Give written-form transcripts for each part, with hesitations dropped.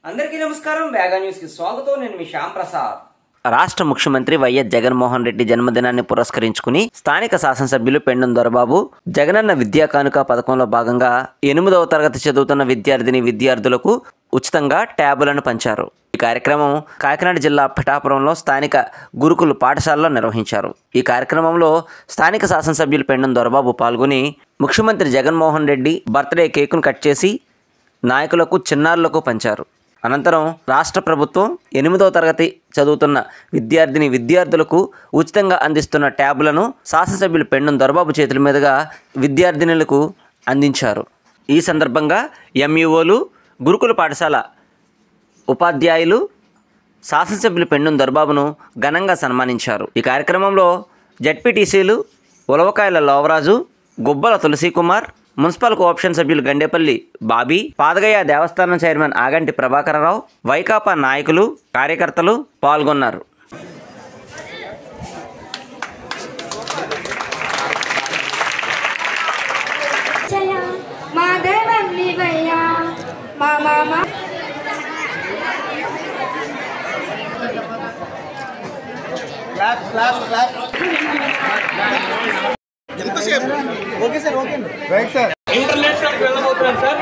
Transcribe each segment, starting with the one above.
అందరికీ నమస్కారం. వేగా న్యూస్ కి స్వాగతం. నేను మీ శ్యామ్ ప్రసాద్. రాష్ట్ర ముఖ్యమంత్రి వైఎస్ జగన్మోహన్ రెడ్డి జన్మదినాన్ని పురస్కరించుకుని స్థానిక శాసనసభ్యులు పెండం దొరబాబు జగనన్న విద్యా కానుక పథకంలో భాగంగా 8వ తరగతి చదువుతున్న విద్యార్థులకు ఉచితంగా ట్యాబులను పంచారు. ఈ కార్యక్రమం కాకినాడ జిల్లా పిఠాపురంలో స్థానిక గురుకుల పాఠశాలలో నిర్వహించారు. ఈ కార్యక్రమంలో స్థానిక శాసనసభ్యులు పెండం దొరబాబు పాల్గొని ముఖ్యమంత్రి జగన్మోహన్ రెడ్డి బర్త్డే కేకును కట్ చేసి నాయకులకు చిన్నారులకు పంచారు. అనంతరం రాష్ట్ర ప్రభుత్వం 8వ తరగతి చదువుతున్న విద్యార్థులకు ఉచితంగా అందిస్తున్న ట్యాబులను శాసనసభ్యులు పెండం దొరబాబు చేతుల మీదుగా విద్యార్థినులకు అందించారు. ఈ సందర్భంగా ఎంఈఓలు, గురుకుల పాఠశాల ఉపాధ్యాయులు శాసనసభ్యులు పెండం దొరబాబును ఘనంగా సన్మానించారు. ఈ కార్యక్రమంలో జడ్పీటీసీలు ఉలవకాయల లోవరాజు, గుబ్బల తులసీకుమార్, మున్సిపల్ కోఆప్షన్ సభ్యులు గండేపల్లి బాబీ, పాదగయ్య దేవస్థానం చైర్మన్ ఆగంటి ప్రభాకరరావు, వైకాపా నాయకులు, కార్యకర్తలు పాల్గొన్నారు. International వెళ్ళబోతున్నాం sir.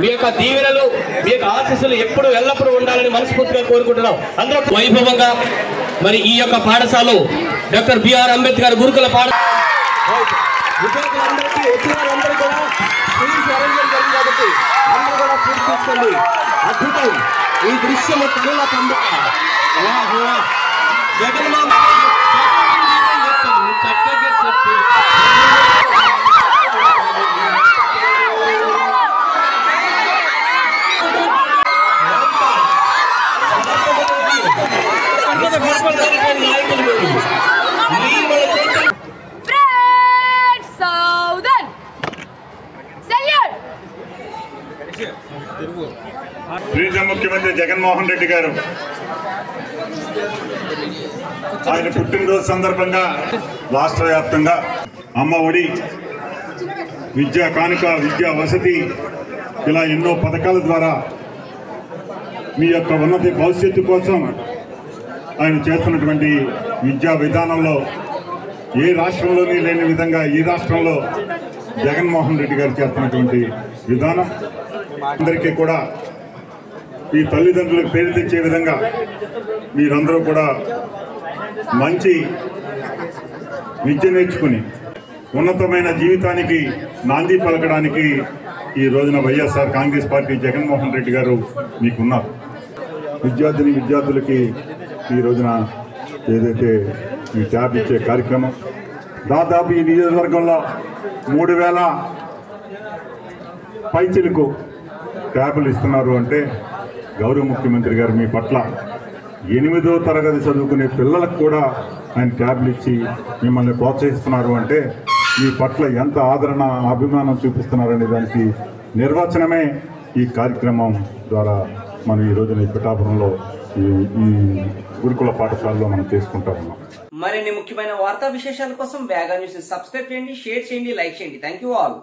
మీ యొక్క దీవెనలు, మీ యొక్క ఆశీస్సులు ఎప్పుడు ఎల్లప్పుడూ ఉండాలని మనస్ఫూర్తిగా కోరుకుంటున్నాం. అందరూ వైభవంగా మరి ఈ యొక్క పాఠశాల డాక్టర్ బిఆర్ అంబేద్కర్ గురుకుల పాఠశాల అద్భుతం. ఈ దృశ్యము కళ్ళ పండుగ. ప్రీత ముఖ్యమంత్రి జగన్మోహన్ రెడ్డి గారు ఆయన పుట్టినరోజు సందర్భంగా రాష్ట్ర వ్యాప్తంగా అమ్మ ఒడి, విద్యా కానుక, విద్యా వసతి ఇలా ఎన్నో పథకాల ద్వారా మీ యొక్క ఉన్నత భవిష్యత్తు కోసం ఆయన చేస్తున్నటువంటి విద్యా విధానంలో ఏ రాష్ట్రంలోని లేని విధంగా ఈ రాష్ట్రంలో జగన్మోహన్ రెడ్డి గారు చేస్తున్నటువంటి విధానం అందరికీ కూడా ఈ తల్లిదండ్రులకు పేరు తెచ్చే విధంగా మీరందరూ కూడా మంచి విద్య నేర్చుకుని ఉన్నతమైన జీవితానికి నాంది పలకడానికి ఈ రోజున వైఎస్ఆర్ కాంగ్రెస్ పార్టీ జగన్మోహన్ రెడ్డి గారు మీకున్నారు. విద్యార్థులకి ఈ రోజున ఏదైతే ఈ ట్యాబ్ ఇచ్చే కార్యక్రమం దాదాపు ఈ నియోజకవర్గంలో 3000 పైచిలకు ట్యాబులు ఇస్తున్నారు అంటే గౌరవ ముఖ్యమంత్రి గారు మీ పట్ల 8వ తరగతి చదువుకునే పిల్లలకు కూడా ఆయన ట్యాబ్లు ఇచ్చి మిమ్మల్ని ప్రోత్సహిస్తున్నారు అంటే మీ పట్ల ఎంత ఆదరణ, అభిమానం చూపిస్తున్నారనే దానికి నిర్వచనమే ఈ కార్యక్రమం ద్వారా మనం ఈ రోజున పిఠాపురంలో ఈ గురుకుల పాఠశాలలో మనం చేసుకుంటా ఉన్నాం. మరిన్ని ముఖ్యమైన వార్తా విశేషాల కోసం వేగా న్యూస్ సబ్స్క్రైబ్ చేయండి, షేర్ చేయండి, లైక్ చేయండి. Thank you all.